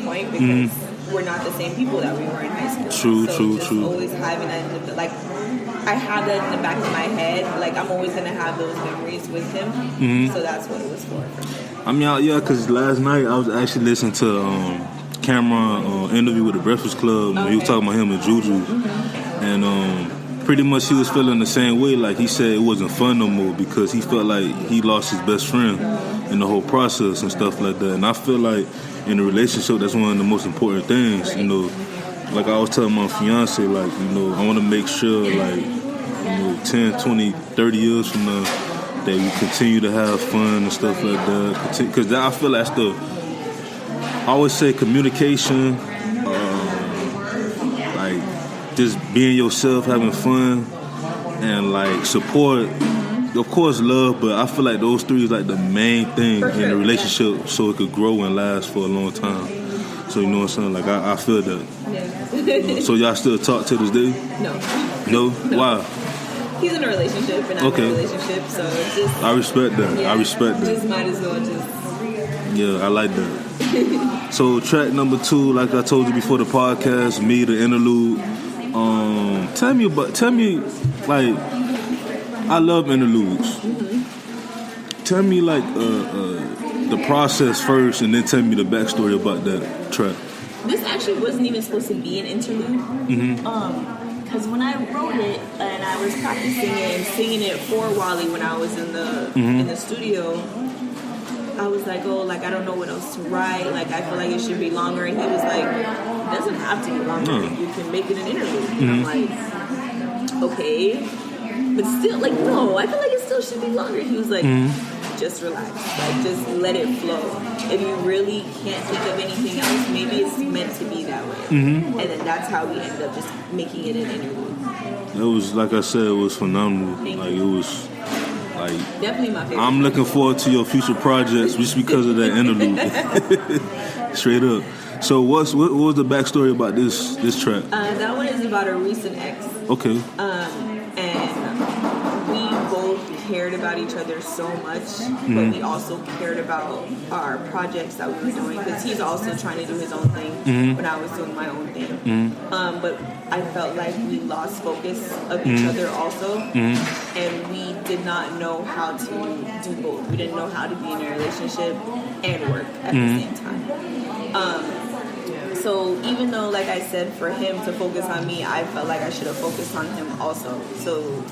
point because we're not the same people that we were in high school. True. Always having that, like, I have that in the back of my head. Like, I'm always gonna have those memories with him. So that's what it was for me. I mean, yeah, because last night I was actually listening to Cameron interview with the Breakfast Club. He was talking about him and Juju, and pretty much he was feeling the same way. Like, he said it wasn't fun no more because he felt like he lost his best friend in the whole process and stuff like that. And I feel like in a relationship, that's one of the most important things. You know, like I was telling my fiance, like, you know, I want to make sure, like, you know, 10, 20, 30 years from now, that we continue to have fun and stuff like that. Because I feel that's I always say communication, like just being yourself, having fun, and like support. Of course, love, but I feel like those three is like the main thing in a relationship, so it could grow and last for a long time. So you know what I'm saying? Like I feel that. Yeah. So y'all still talk to this day? No. Why? He's in a relationship and I'm in a relationship, so it's just... I respect that. Yeah, I respect that. Just might as well just... Yeah, I like that. So track number 2, like I told you before the podcast, Me, the interlude. Tell me, like, I love interludes. Tell me, like, the process first, and then tell me the backstory about that track. This actually wasn't even supposed to be an interlude. Because when I wrote it and I was practicing it and singing it for Wally when I was in the studio, I was like, oh, like, I don't know what else to write. Like, I feel like it should be longer. And he was like, it doesn't have to be longer. You can make it an interlude. And I'm like, okay. But still, like, no, I feel like it still should be longer. He was like, just relax. Like, just let it flow. If you really can't think of anything else, maybe it's meant to be that way. And then that's how we ended up just making it an interlude. It was, like I said, it was phenomenal. It was, like... Definitely my favorite. I'm looking forward to your future projects just because of that interlude. Straight up. So what was the backstory about this track? That one is about a recent ex. Okay. And we both cared about each other so much, but we also cared about our projects that we were doing, because he's also trying to do his own thing when I was doing my own thing. But I felt like we lost focus of each other also, and we did not know how to do both. We didn't know how to be in a relationship and work at the same time. So even though, like I said, for him to focus on me, I felt like I should have focused on him also. So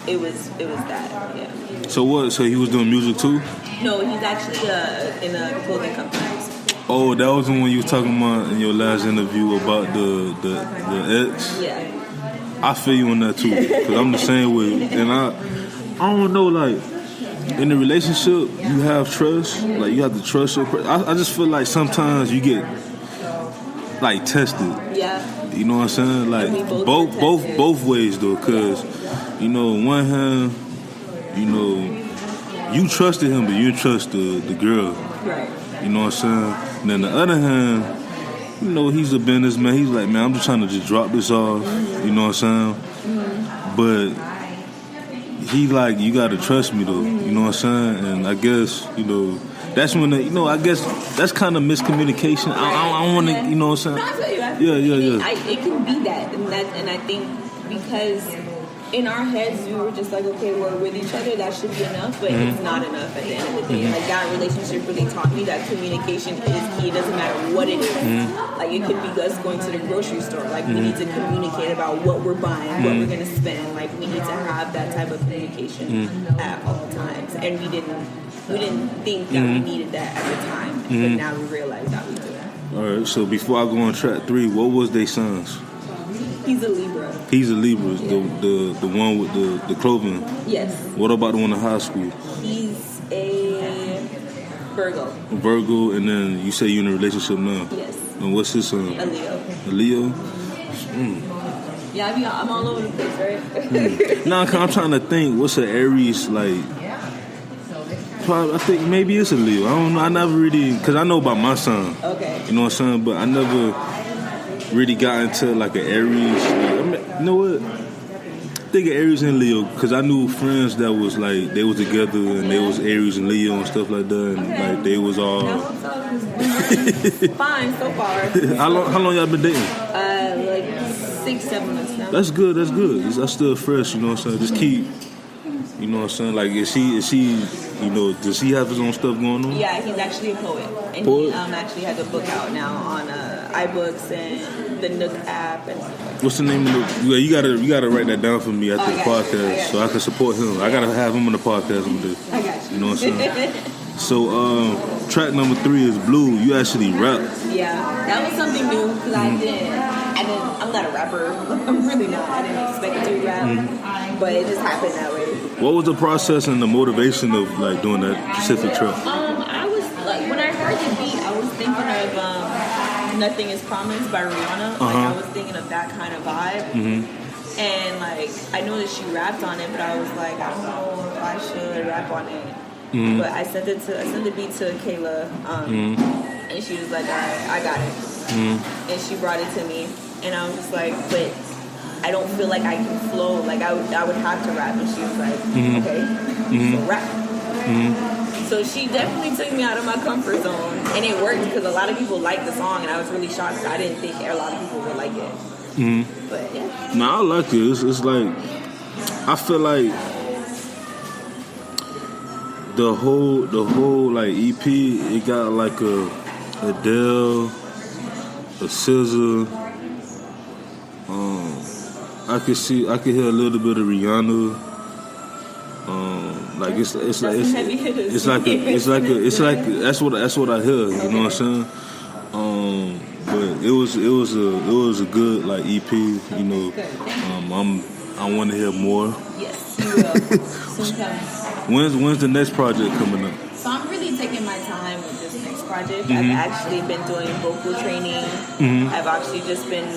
it was that, yeah. So what? So he was doing music too? No, he's actually in a clothing company. Oh, that was the one you were talking about in your last interview about the ex? Yeah. I feel you on that too, because I'm the same way. And I don't know, like, in a relationship, you have trust. Like, you have to trust your person. I just feel like sometimes you get, like, tested. Yeah. You know what I'm saying? Like, both ways, though, because, you know, on one hand, you know, you trusted him, but you didn't trust the girl. Right. You know what I'm saying? And then the other hand, you know, he's a businessman. He's like, man, I'm just trying to just drop this off. You know what I'm saying? But he like, you got to trust me, though. You know what I'm saying? And I guess, you know, that's when, I guess that's kind of miscommunication. I don't want to, you know what I'm saying? No, I feel you. Yeah. It can be that. And I think because in our heads, we were just like, okay, we're with each other, that should be enough, but it's not enough at the end of the day. Like, that relationship really taught me that communication is key. It doesn't matter what it is. Like, it could be us going to the grocery store. Like, we need to communicate about what we're buying, what we're going to spend. Like, we need to have that type of communication at all times. And we didn't think that we needed that at the time. But now we realize that we do. All right, so before I go on track 3, what was their sons? He's a Libra. He's a Libra, the one with the clothing. Yes. What about the one in high school? He's a Virgo. Virgo, and then you say you're in a relationship now. Yes. And what's his son? A Leo. A Leo? Yeah, I'm all over the place, right? Nah, I'm trying to think. What's an Aries like? Probably, I think maybe it's a Leo. I don't know. I never really, because I know about my son. Okay. You know what I'm saying? But I never really got into like an Aries. You know what? think of Aries and Leo because I knew friends that was like they was together and they was Aries and Leo and stuff like that, and like they was all. Fine so far. How long y'all been dating? Like 6-7 months now. That's good. That's still fresh. You know what I'm saying? Just keep. You know what I'm saying? Like, is he? You know, does he have his own stuff going on? Yeah, he's actually a poet, and he actually has a book out now on iBooks and the Nook app and stuff like that. What's the name of the? Yeah, you gotta write that down for me after the podcast, so I can support him. I gotta have him on the podcast one day. I got you. You know what I'm saying? So, track number 3 is Blue. You actually rap. Yeah, that was something new because I'm not a rapper. I'm really not. I didn't expect to rap, but it just happened that way. What was the process and the motivation of like doing that specific track? I was like, when I heard the beat, I was thinking of "Nothing Is Promised" by Rihanna. Like I was thinking of that kind of vibe. And like I know that she rapped on it, but I was like, I don't know if I should rap on it. But I sent the beat to Kayla, and she was like, all right, I got it. And she brought it to me, and I was just like, but I don't feel like I can flow. Like I would have to rap, and she was like, okay, so rap. So she definitely took me out of my comfort zone, and it worked because a lot of people liked the song, and I was really shocked because I didn't think a lot of people would like it. But yeah. No, I like it. It's like I feel like the whole like EP, it got like a Adele, a SZA. I could hear a little bit of Rihanna. Like it's like that's what I hear. You know what I'm saying? But it was a good like EP. You know, I want to hear more. Yes, you will. Soon come. When's the next project coming up? So I'm really taking my time with this next project. I've actually been doing vocal training. I've actually just been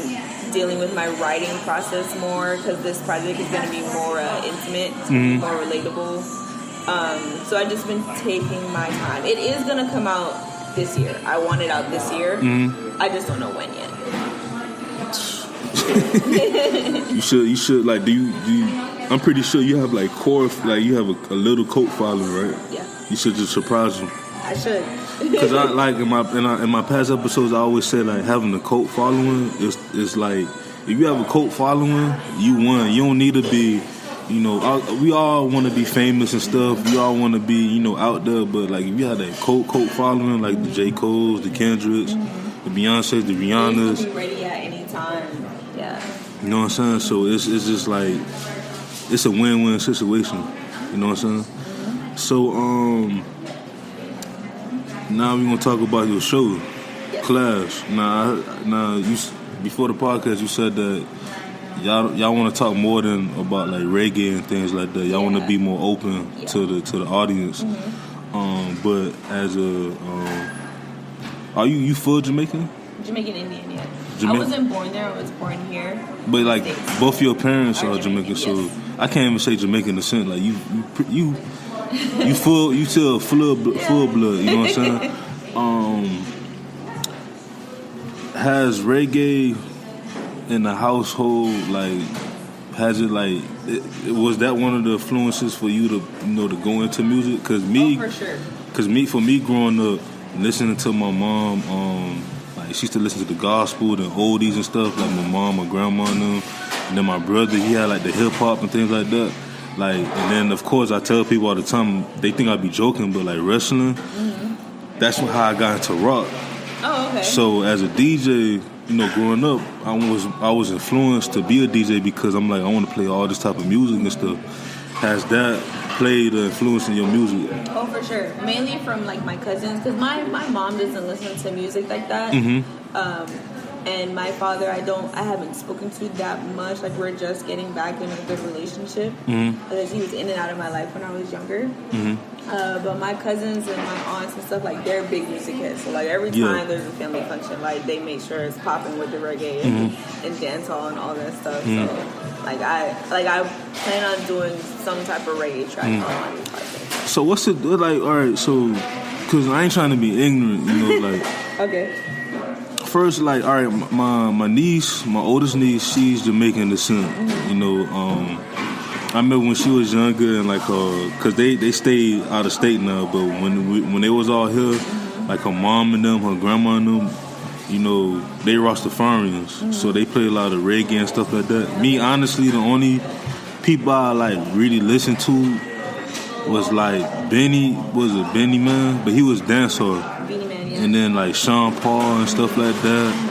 dealing with my writing process more because this project is going to be more intimate, more relatable. So I've just been taking my time. It is going to come out this year. I want it out this year. I just don't know when yet. You should like do you I'm pretty sure you have like you have a little cult following, right? Yeah. You should just surprise them. I should. Because I like in my past episodes I always say like having a cult following is like if you have a cult following, you won. You don't need to be, you know, we all want to be famous and stuff. We all want to be, you know, out there. But like if you have that cult following, like the J. Cole's, the Kendricks, the Beyonces, the Rihannas, you can be ready at any time. Yeah. You know what I'm saying? So it's just like it's a win-win situation. You know what I'm saying? So now we're gonna talk about your show, Clash. Now you before the podcast you said that y'all want to talk more than about like reggae and things like that. Y'all want to be more open to the audience. But as a are you full Jamaican? Jamaican Indian, yeah. I Jamaican? wasn't born there. I was born here. But like both your parents are Jamaican, yes. so I can't even say Jamaican in the sense like you full, you still full blood. You know what I'm saying? Has reggae in the household like has it like was that one of the influences for you to to go into music? Because for sure. Because for me growing up listening to my mom, like she used to listen to the gospel, the oldies and stuff, like my mom, my grandma and them. And then my brother, he had like the hip hop and things like that. Like, and then of course I tell people all the time, they think I be joking, but like wrestling, that's how I got into rock. Oh, okay. So as a DJ, growing up, I was influenced to be a DJ because I'm like, I want to play all this type of music and stuff. Has that played an influence in your music? Oh, for sure. Mainly from like my cousins, because my mom doesn't listen to music like that. And my father, I haven't spoken to that much. Like, we're just getting back in a good relationship because he was in and out of my life when I was younger. But my cousins and my aunts and stuff, like, they're big music heads. So like every time there's a family function, like they make sure it's popping with the reggae and dancehall and all that stuff. So like I plan on doing some type of reggae track on my new project. So what's it like? All right, so because I ain't trying to be ignorant, like. Okay. First, like, all right, my niece, my oldest niece, she's Jamaican descent, I remember when she was younger and like cause they stayed out of state now, but when they was all here, like her mom and them, her grandma and them, you know, they Rastafarians, so they play a lot of reggae and stuff like that. Me, honestly, the only people I like really listened to was like Benny man, but he was dancehall. Beanie Man, yeah. And then like Sean Paul and stuff like that.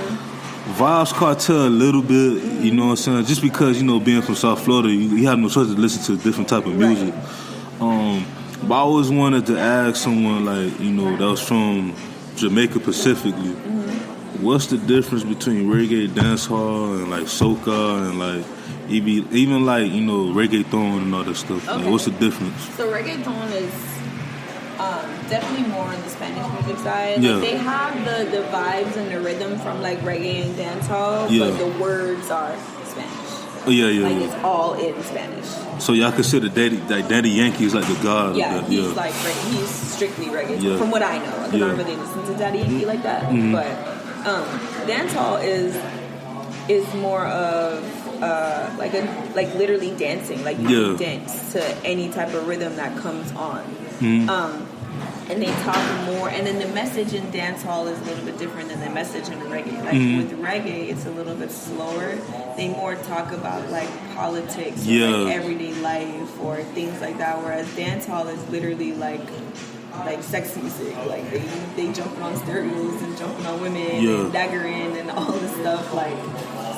Vibes Cartel a little bit, you know what I'm saying? Just because, you know, being from South Florida, you have no choice to listen to different type of music. Right. But I always wanted to ask someone like, you know, that was from Jamaica specifically. What's the difference between reggae dancehall and like soca and like even like, you know, reggaeton and all that stuff? Okay. Like, what's the difference? So reggaeton is definitely more on the Spanish music side. Yeah. Like, they have the vibes and the rhythm from like reggae and dancehall, Yeah. but the words are Spanish. Oh, yeah. Like it's all in Spanish. So y'all consider Daddy Yankee is like the god Yeah, of that? he's like he's strictly reggae. Yeah. From what I know, I don't really listen to Daddy Yankee like that. But dancehall is more of like literally dancing. Like you dance to any type of rhythm that comes on. And they talk more, and then the message in dancehall is a little bit different than the message in reggae. Like with reggae, it's a little bit slower. They more talk about like politics, or like everyday life, or things like that. Whereas dancehall is literally like sex music. Like they jumping on stereos and jumping on women and daggering and all this stuff. Like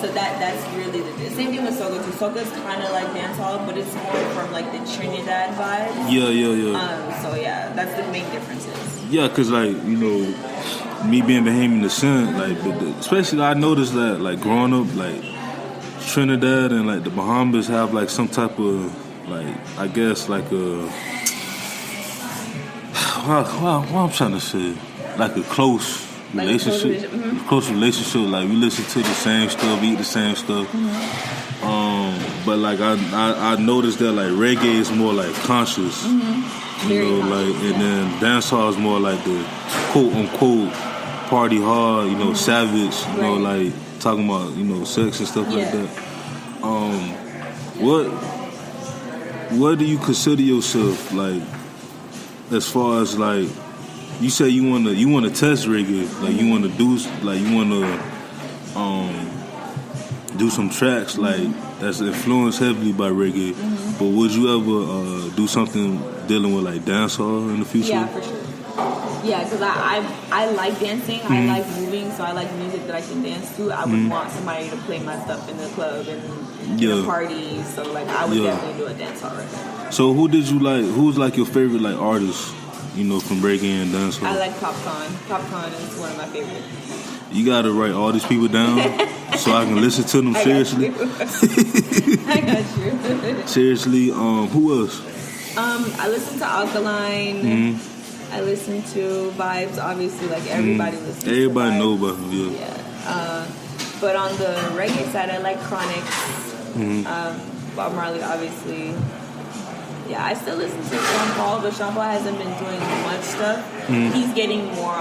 so that's really the same thing with soca too. Soca's kind of like dancehall, but it's more from like the Trinidad vibe. Yeah. So yeah, that's the main differences. Yeah, cause like, you know, me being Bahamian descent, like especially I noticed that like growing up, like Trinidad and like the Bahamas have like some type of like I guess like a what I'm trying to say, like a close relationship. Close relationship. Like we listen to the same stuff, eat the same stuff. But like I noticed that like reggae is more like conscious. You know, like and then dancehall is more like the quote unquote party hard. You know, savage. You know, like talking about, you know, sex and stuff like that. What do you consider yourself like? As far as like, you say you wanna test reggae, like you wanna do some tracks like that's influenced heavily by reggae. But would you ever do something dealing with like dancehall in the future? Yeah, for sure. Yeah, because I like dancing, I like moving, so I like music that I can dance to. I would want somebody to play my stuff in the club and in a party, so like I would definitely do a dancehall record. So who's like your favorite like artist, you know, from reggae and dancehall? I like Popcorn. Popcorn is one of my favorites. You gotta write all these people down so I can listen to them seriously. I got you. Seriously, who else? I listen to Alkaline. I listen to Vibes, obviously, like everybody listens to Everybody Vibes. know about him, Yeah. But on the reggae side, I like Chronics. Bob Marley, obviously. Yeah, I still listen to Sean Paul, but Sean Paul hasn't been doing much stuff. He's getting more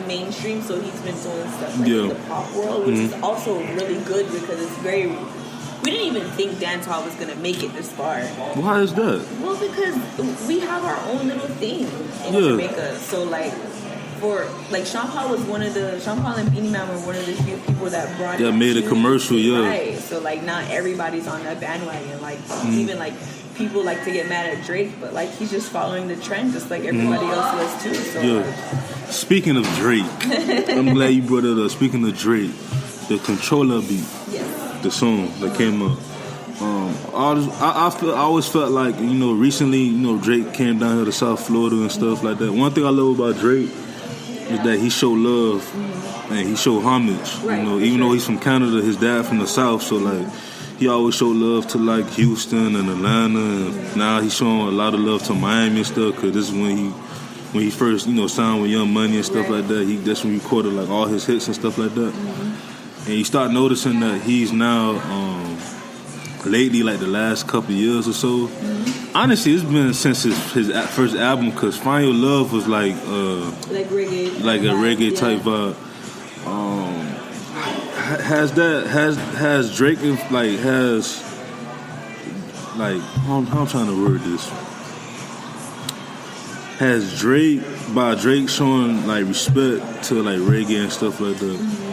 mainstream, so he's been doing stuff like in the pop world, which is also really good because it's very... We didn't even think dancehall was going to make it this far. Why is that? Well, because we have our own little thing in Jamaica. So, like, Sean Paul and Beanie Man were one of the few people that brought it made a commercial, Right. So, like, not everybody's on that bandwagon. Like, even, like, people like to get mad at Drake, but, like, he's just following the trend just like everybody else was, too. So, like, speaking of Drake, I'm glad you brought it up. Speaking of Drake, the Controller beat. Yes. The song that came up. I always felt like, you know, recently, you know, Drake came down here to South Florida and stuff like that. One thing I love about Drake is that he showed love and he showed homage. Right, you know, even though he's from Canada, his dad from the South, so like he always showed love to like Houston and Atlanta, and now he's showing a lot of love to Miami and stuff, because this is when he first, you know, signed with Young Money and stuff like that. That's when he recorded like all his hits and stuff like that. And you start noticing that he's now, lately, like the last couple of years or so, honestly, it's been since his first album, because Find Your Love was like reggae, like a reggae type vibe. Has Drake like, how I'm trying to word this. Has Drake showing like respect to like reggae and stuff like that?